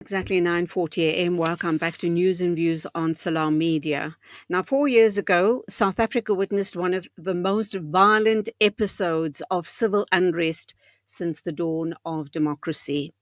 Exactly 9:40 a.m. Welcome back to News and Views on Salam Media. Now, 4 years ago, South Africa witnessed one of the most violent episodes of civil unrest since the dawn of democracy.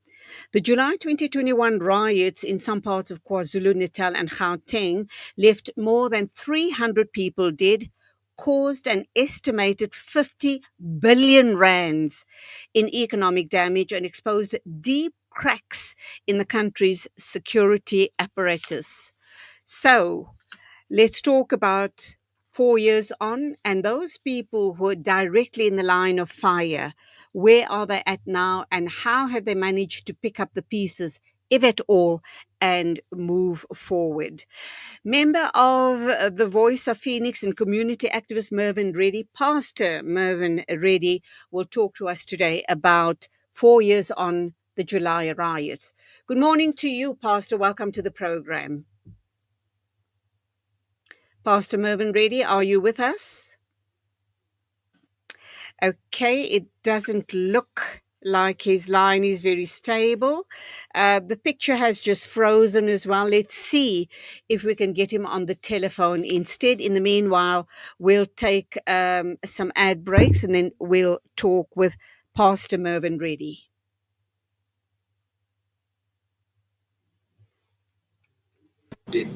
The July 2021 riots in some parts of KwaZulu-Natal and Gauteng left more than 300 people dead, caused an estimated 50 billion rands in economic damage, and exposed deep cracks in the country's security apparatus. So, let's talk about 4 years on and those people who are directly in the line of fire. Where are they at now, and how have they managed to pick up the pieces, if at all, and move forward? Member of the Voice of Phoenix and community activist Mervin Reddy, Pastor Mervin Reddy, will talk to us today about 4 years on the July riots. Good morning to you, Pastor. Welcome to the program. Pastor Mervin Reddy, are you with us? Okay, it doesn't look like his line is very stable. The picture has just frozen as well. Let's see if we can get him on the telephone instead. In the meanwhile, we'll take some ad breaks and then we'll talk with Pastor Mervin Reddy.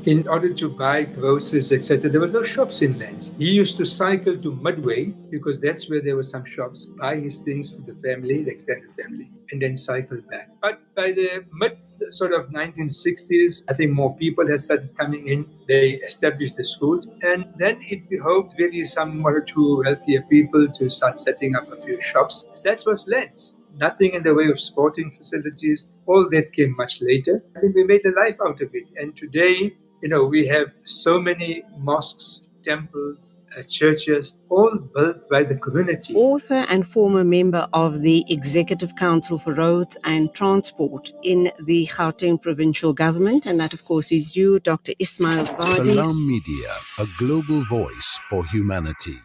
In order to buy groceries, etc., there was no shops in Lens. He used to cycle to Midway because that's where there were some shops, buy his things for the family, the extended family, and then cycle back. But by the mid sort of 1960s, I think more people had started coming in. They established the schools, and then it behoved really some one or two wealthier people to start setting up a few shops. That was Lens. Nothing in the way of sporting facilities. All that came much later. I think we made a life out of it. And today, we have so many mosques, temples, churches, all built by the community. Author and former member of the Executive Council for Roads and Transport in the Gauteng Provincial Government. And that, of course, is you, Dr. Ismail Vadi. Salam Media, a global voice for humanity.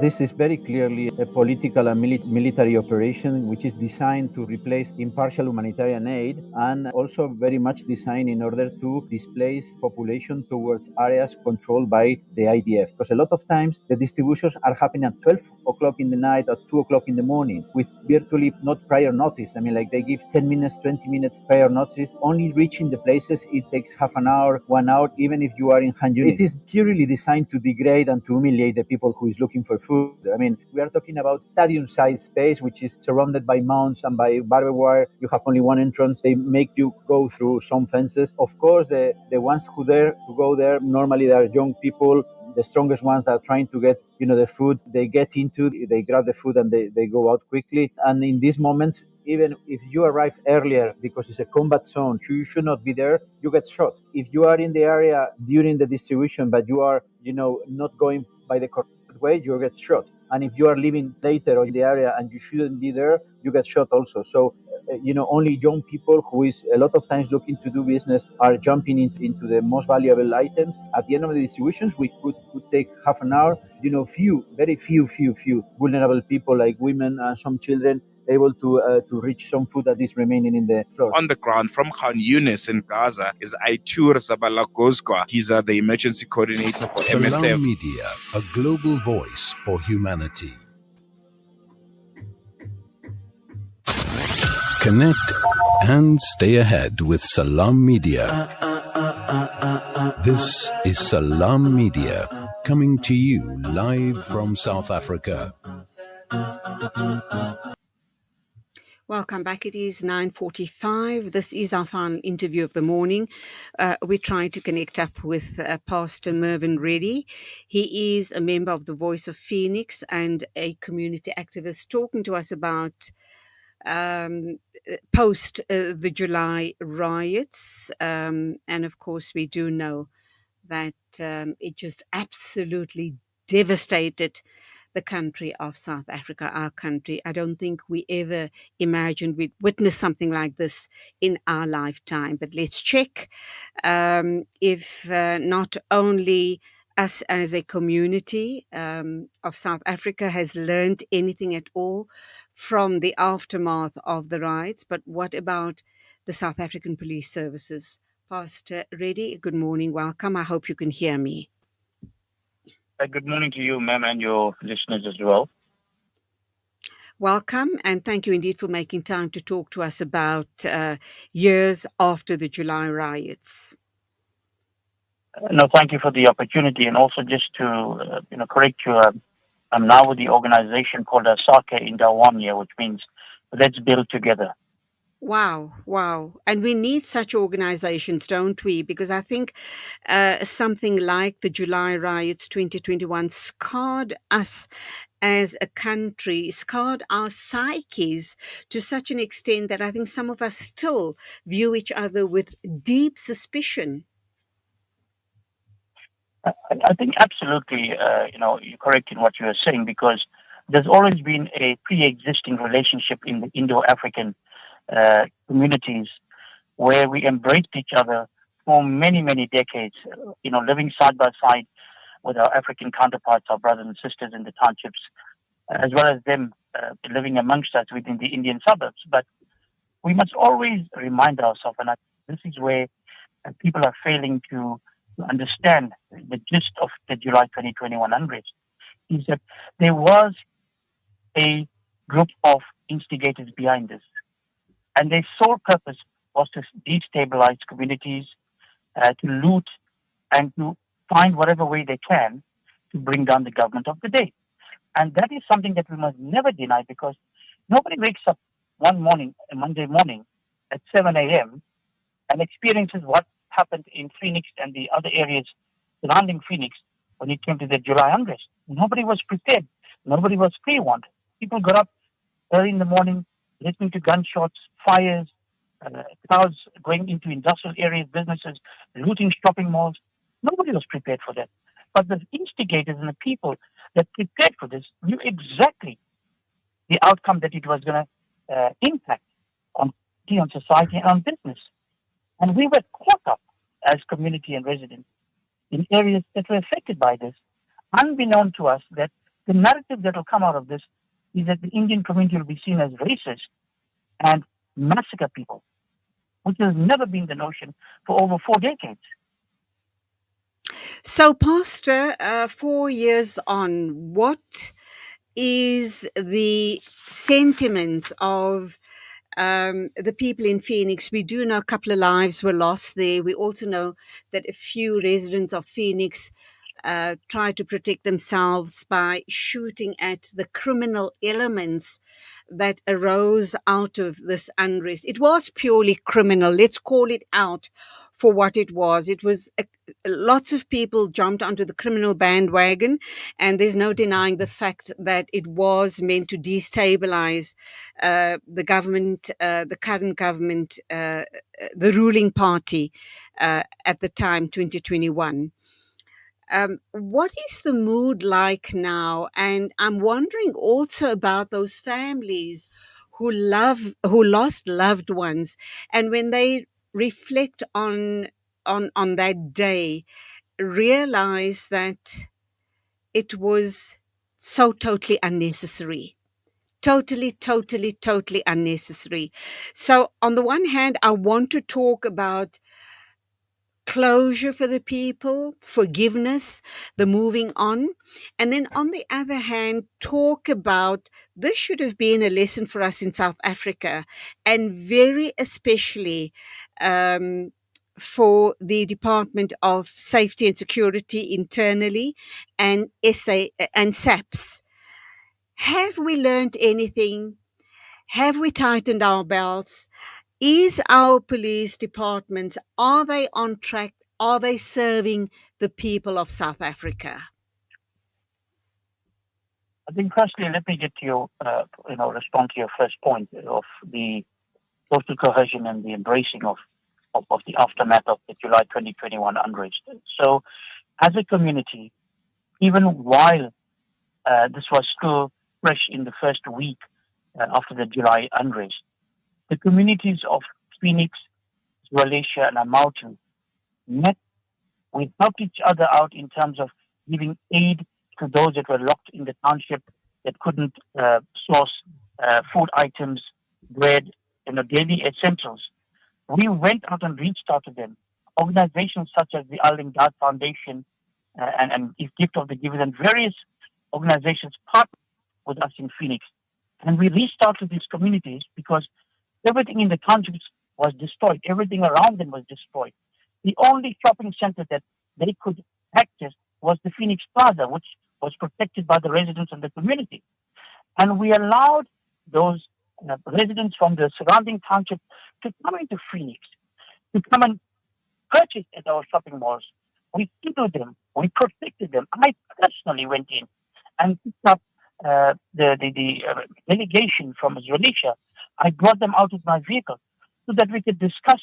This is very clearly a political and military operation which is designed to replace impartial humanitarian aid, and also very much designed in order to displace population towards areas controlled by the IDF. Because a lot of times the distributions are happening at 12 o'clock in the night or 2 o'clock in the morning with virtually not prior notice. I mean, like they give 10 minutes, 20 minutes prior notice. Only reaching the places, it takes half an hour, 1 hour, even if you are in Han Yunis. It is purely designed to degrade and to humiliate the people who is looking for food. I mean, we are talking about stadium-sized space, which is surrounded by mounds and by barbed wire. You have only one entrance. They make you go through some fences. Of course, the ones who go there, normally they are young people, the strongest ones that are trying to get, the food. They get into, they grab the food and they go out quickly. And in these moments, even if you arrive earlier because it's a combat zone, you should not be there, you get shot. If you are in the area during the distribution, but you are, not going by the correct way, you get shot. And if you are leaving later or in the area and you shouldn't be there, you get shot also. So, only young people who is a lot of times looking to do business are jumping into the most valuable items. At the end of the distributions, we could take half an hour. Very few vulnerable people like women and some children able to reach some food that is remaining in the floor. On the ground from Khan Yunis in Gaza is Aitur Zabalagozgwa. He's the emergency coordinator for Salam MSF. Media, a global voice for humanity. Connect and stay ahead with Salam Media. This is Salam Media, coming to you live from South Africa. Welcome back. It is 9:45. This is our final interview of the morning. We're trying to connect up with Pastor Mervin Reddy. He is a member of the Voice of Phoenix and a community activist, talking to us about post the July riots. And of course, we do know that it just absolutely devastated the country of South Africa, our country. I don't think we ever imagined we'd witness something like this in our lifetime. But let's check if not only us as a community of South Africa has learned anything at all from the aftermath of the riots, but what about the South African police services? Pastor Reddy, good morning. Welcome. I hope you can hear me. Good morning to you, ma'am, and your listeners as well. Welcome, and thank you indeed for making time to talk to us about years after the July riots. No, thank you for the opportunity, and also just to correct you. I'm now with the organization called SAPS in Dawania, which means let's build together. Wow. And we need such organizations, don't we? Because I think something like the July riots 2021 scarred us as a country, scarred our psyches to such an extent that I think some of us still view each other with deep suspicion. I think absolutely, you're correct in what you are saying, because there's always been a pre-existing relationship in the Indo-African communities where we embraced each other for many, many decades, living side by side with our African counterparts, our brothers and sisters in the townships, as well as them living amongst us within the Indian suburbs. But we must always remind ourselves, and this is where people are failing to understand the gist of the July 2021 unrest, is that there was a group of instigators behind this. And their sole purpose was to destabilize communities, to loot, and to find whatever way they can to bring down the government of the day. And that is something that we must never deny, because nobody wakes up one morning, a Monday morning, at 7 a.m. and experiences what happened in Phoenix and the other areas surrounding Phoenix when it came to the July unrest. Nobody was prepared. Nobody was pre-warned. People got up early in the morning, listening to gunshots, fires, crowds going into industrial areas, businesses, looting shopping malls. Nobody was prepared for that. But the instigators and the people that prepared for this knew exactly the outcome that it was going to impact on society and on business. And we were caught up as community and residents in areas that were affected by this, unbeknown to us that the narrative that will come out of this is that the Indian community will be seen as racist and massacre people, which has never been the notion for over 4 decades. So, Pastor, 4 years on, what is the sentiments of the people in Phoenix? We do know a couple of lives were lost there. We also know that a few residents of Phoenix tried to protect themselves by shooting at the criminal elements that arose out of this unrest. It was purely criminal. Let's call it out for what it was. It was lots of people jumped onto the criminal bandwagon, and there's no denying the fact that it was meant to destabilize the government, the current government, the ruling party at the time, 2021. What is the mood like now? And I'm wondering also about those families who lost loved ones, and when they reflect on that day, realize that it was so totally unnecessary. Totally unnecessary. So, on the one hand, I want to talk about closure for the people, forgiveness, the moving on. And then on the other hand, talk about this should have been a lesson for us in South Africa, and very especially for the Department of Safety and Security internally and and SAPS. Have we learned anything? Have we tightened our belts? Is our police departments, are they on track? Are they serving the people of South Africa? I think firstly, let me get to your, respond to your first point of the social cohesion and the embracing of of the aftermath of the July 2021 unrest. So, as a community, even while this was still fresh in the first week after the July unrest, the communities of Phoenix, Wallachia, and Amautu met. We helped each other out in terms of giving aid to those that were locked in the township that couldn't source food items, bread, daily essentials. We went out and reached out to them. Organizations such as the Al Imdad Foundation and Gift of the Givers and various organizations partnered with us in Phoenix. And we reached out to these communities because everything in the townships was destroyed. Everything around them was destroyed. The only shopping center that they could access was the Phoenix Plaza, which was protected by the residents of the community. And we allowed those residents from the surrounding township to come into Phoenix, to come and purchase at our shopping malls. We tutored them. We protected them. I personally went in and picked up the delegation from Wallachia. I brought them out with my vehicle so that we could discuss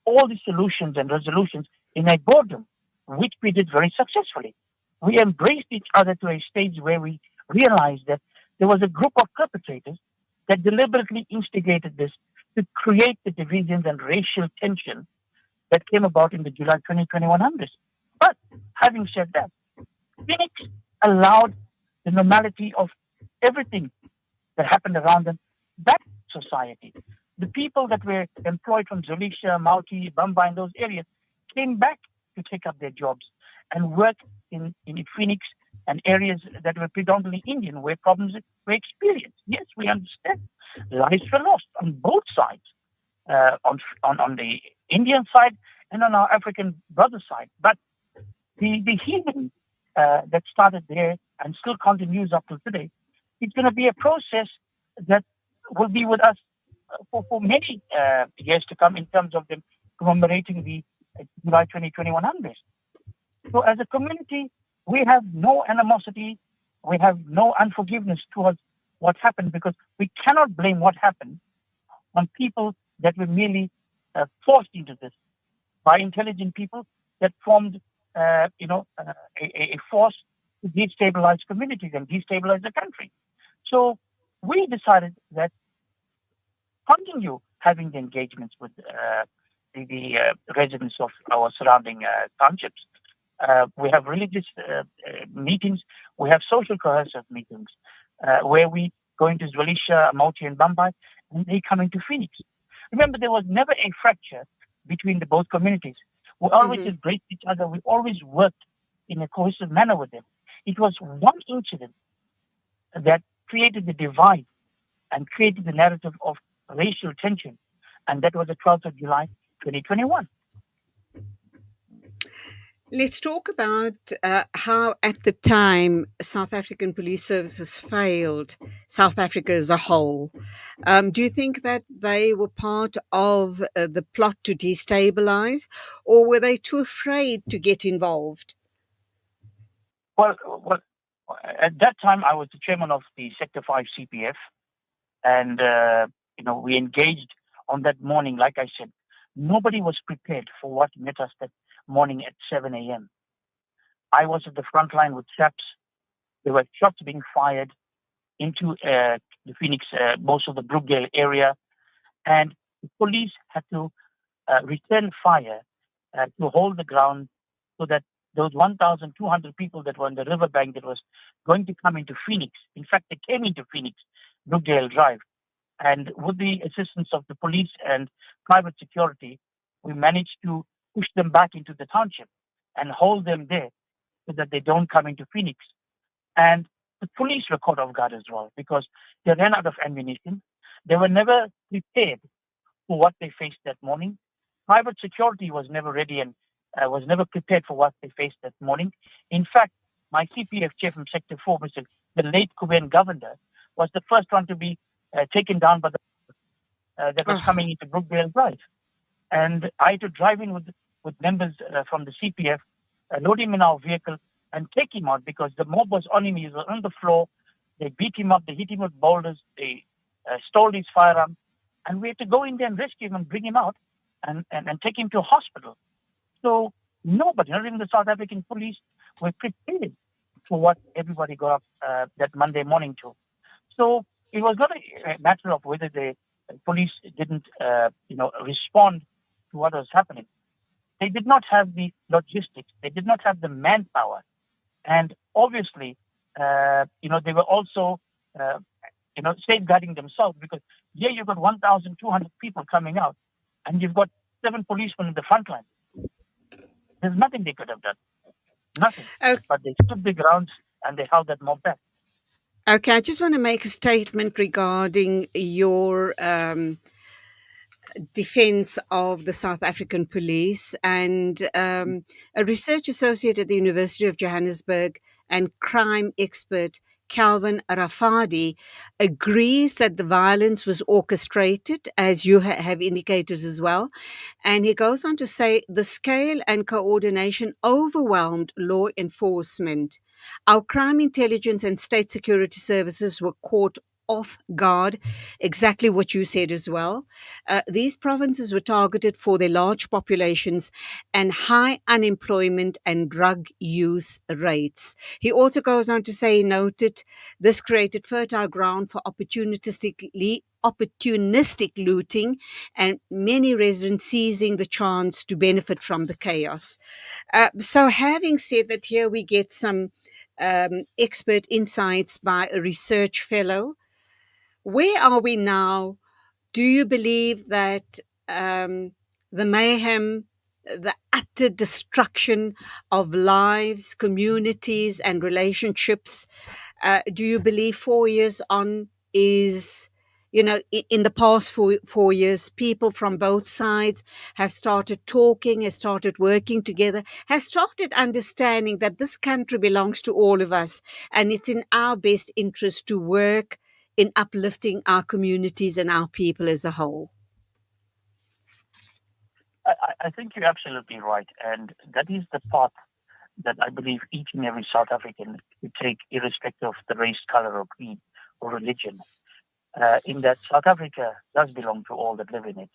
all the solutions and resolutions in a boardroom, which we did very successfully. We embraced each other to a stage where we realized that there was a group of perpetrators that deliberately instigated this to create the divisions and racial tension that came about in the July 2021 unrest. But having said that, Phoenix allowed the normality of everything that happened around them back to society. The people that were employed from Zolisha, Mauti, Bamba, and those areas came back to take up their jobs and work in Phoenix and areas that were predominantly Indian, where problems were experienced. Yes, we understand. Lives were lost on both sides, on the Indian side and on our African brother side. But the healing that started there and still continues up to today, it's going to be a process that will be with us for many years to come in terms of them commemorating the July 2021 unrest. So as a community, we have no animosity, we have no unforgiveness towards what happened, because we cannot blame what happened on people that were merely forced into this by intelligent people that formed a force to destabilize communities and destabilize the country. So we decided that continue having the engagements with the residents of our surrounding townships. We have religious meetings. We have social cohesive meetings where we go into Zwalisha, Mauti, and Bambai, and they come into Phoenix. Remember, there was never a fracture between the both communities. We always embraced each other. We always worked in a cohesive manner with them. It was one incident that created the divide and created the narrative of racial tension, and that was the 12th of July, 2021. Let's talk about how, at the time, South African police services failed South Africa as a whole. Do you think that they were part of the plot to destabilize, or were they too afraid to get involved? Well, at that time, I was the chairman of the Sector 5 CPF, and we engaged on that morning. Like I said, nobody was prepared for what met us that morning at 7 a.m. I was at the front line with SAPS. There were shots being fired into the Phoenix, most of the Brookdale area, and the police had to return fire to hold the ground so that those 1,200 people that were on the riverbank that was going to come into Phoenix, in fact, they came into Phoenix, Brookdale Drive, and with the assistance of the police and private security, we managed to push them back into the township and hold them there so that they don't come into Phoenix. And the police were caught off guard as well because they ran out of ammunition. They were never prepared for what they faced that morning. Private security was never ready and was never prepared for what they faced that morning. In fact, my CPF chair from Sector 4, the late Kuben Governor, was the first one to be taken down by the that was coming into Brookdale Drive. And I had to drive in with members from the CPF, load him in our vehicle and take him out because the mob was on him. He was on the floor. They beat him up. They hit him with boulders. They stole his firearm. And we had to go in there and rescue him and bring him out and take him to a hospital. So nobody, not even the South African police, were prepared for what everybody got up that Monday morning to. So it was not a matter of whether the police didn't, respond to what was happening. They did not have the logistics. They did not have the manpower. And obviously, they were also, safeguarding themselves, because here you've got 1,200 people coming out and you've got 7 policemen in the front line. There's nothing they could have done. Nothing. Okay. But they stood their grounds and they held that mob back. Okay, I just want to make a statement regarding your defense of the South African police. And a research associate at the University of Johannesburg and crime expert Calvin Rafadi agrees that the violence was orchestrated, as you have indicated as well. And he goes on to say the scale and coordination overwhelmed law enforcement. Our crime intelligence and state security services were caught off guard, exactly what you said as well. These provinces were targeted for their large populations and high unemployment and drug use rates. He also goes on to say, he noted, this created fertile ground for opportunistic looting and many residents seizing the chance to benefit from the chaos. So having said that, here we get some expert insights by a research fellow. Where are we now? Do you believe that the mayhem, the utter destruction of lives, communities, and relationships, do you believe 4 years on is, in the past 4 years, people from both sides have started talking, have started working together, have started understanding that this country belongs to all of us and it's in our best interest to work in uplifting our communities and our people as a whole? I think you're absolutely right. And that is the path that I believe each and every South African should take, irrespective of the race, color, or creed, or religion. In that South Africa does belong to all that live in it.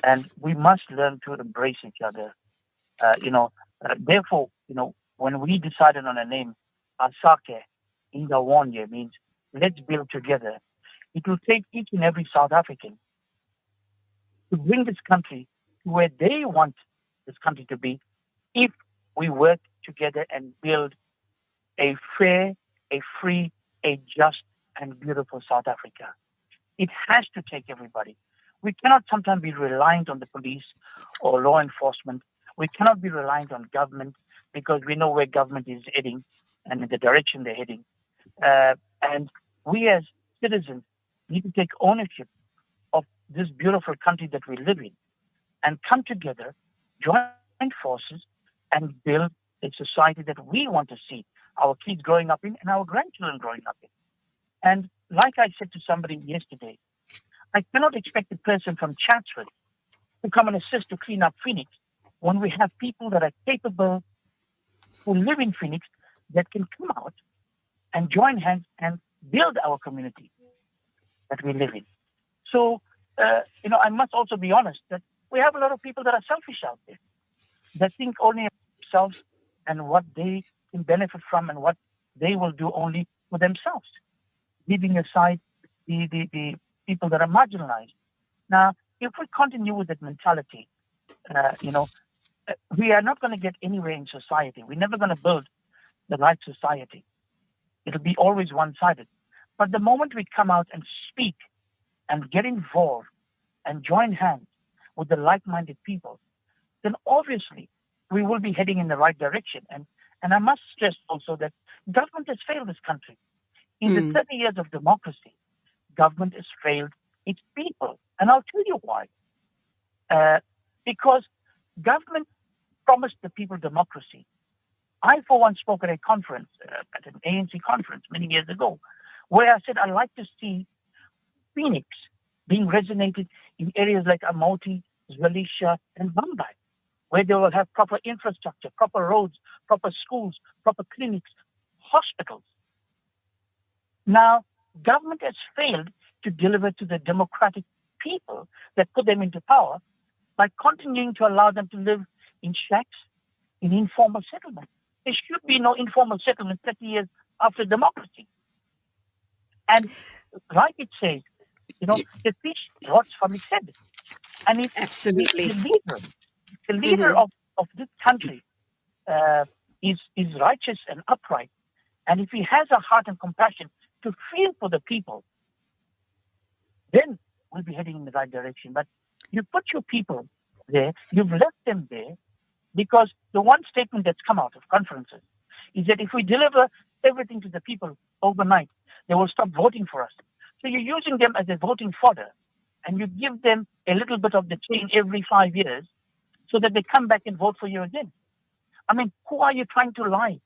And we must learn to embrace each other. Therefore, when we decided on a name, Asake, Ingawonye, means let's build together. It will take each and every South African to bring this country to where they want this country to be, if we work together and build a fair, a free, a just, and beautiful South Africa. It has to take everybody. We cannot sometimes be reliant on the police or law enforcement. We cannot be reliant on government, because we know where government is heading and in the direction they're heading. And we as citizens need to take ownership of this beautiful country that we live in and come together, join forces, and build a society that we want to see our kids growing up in and our grandchildren growing up in. And like I said to somebody yesterday, I cannot expect a person from Chatsworth to come and assist to clean up Phoenix when we have people that are capable, who live in Phoenix, that can come out and join hands and build our community that we live in. So, I must also be honest that we have a lot of people that are selfish out there, that think only of themselves and what they can benefit from and what they will do only for themselves, leaving aside the people that are marginalized. Now, if we continue with that mentality, we are not going to get anywhere in society. We're never going to build the right society. It'll be always one-sided. But the moment we come out and speak and get involved and join hands with the like-minded people, then obviously we will be heading in the right direction. And I must stress also that government has failed this country. In the 30 years of democracy, government has failed its people. And I'll tell you why. Because government promised the people democracy. I, for one, spoke at a conference, at an ANC conference many years ago, where I said I'd like to see Phoenix being resonated in areas like Amoti, Zwelitsha, and Bambai, where they will have proper infrastructure, proper roads, proper schools, proper clinics, hospitals. Now, government has failed to deliver to the democratic people that put them into power by continuing to allow them to live in shacks, in informal settlement. There should be no informal settlement 30 years after democracy. And like it says, the fish rots from its head. And if Absolutely. the leader of this country is righteous and upright, and if he has a heart and compassion to feel for the people, then we'll be heading in the right direction. But you put your people there, you've left them there, because the one statement that's come out of conferences is that if we deliver everything to the people overnight, they will stop voting for us. So you're using them as a voting fodder, and you give them a little bit of the change every 5 years so that they come back and vote for you again. I mean, who are you trying to lie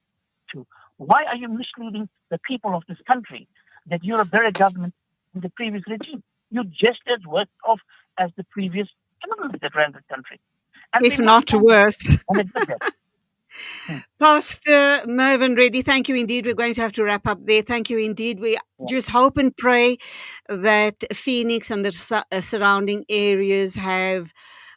to? Why are you misleading the people of this country that you're a better government than the previous regime? You're just as worse off as the previous government that ran the country. And If not worse. And it did that. Pastor Mervin, Reddy, thank you indeed. We're going to have to wrap up there. Thank you indeed. We just hope and pray that Phoenix and the surrounding areas have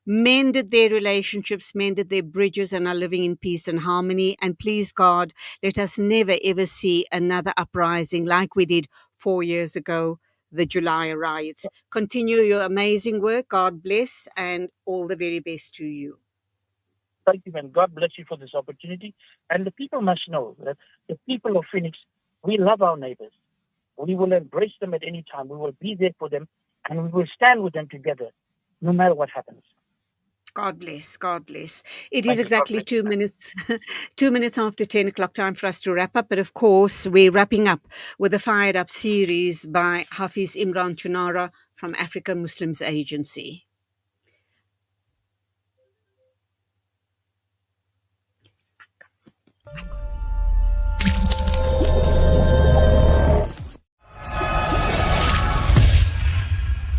mended their relationships, mended their bridges, and are living in peace and harmony. And please, God, let us never, ever see another uprising like we did 4 years ago, the July riots. Continue your amazing work. God bless, and all the very best to you. Thank you, and God bless you for this opportunity. And the people must know that the people of Phoenix, we love our neighbors. We will embrace them at any time. We will be there for them, and we will stand with them together, no matter what happens. God bless. God bless. It is exactly 2 minutes, 2 minutes after 10 o'clock, time for us to wrap up. But of course, we're wrapping up with a Fired Up series by Hafiz Imran Chunara from Africa Muslims Agency.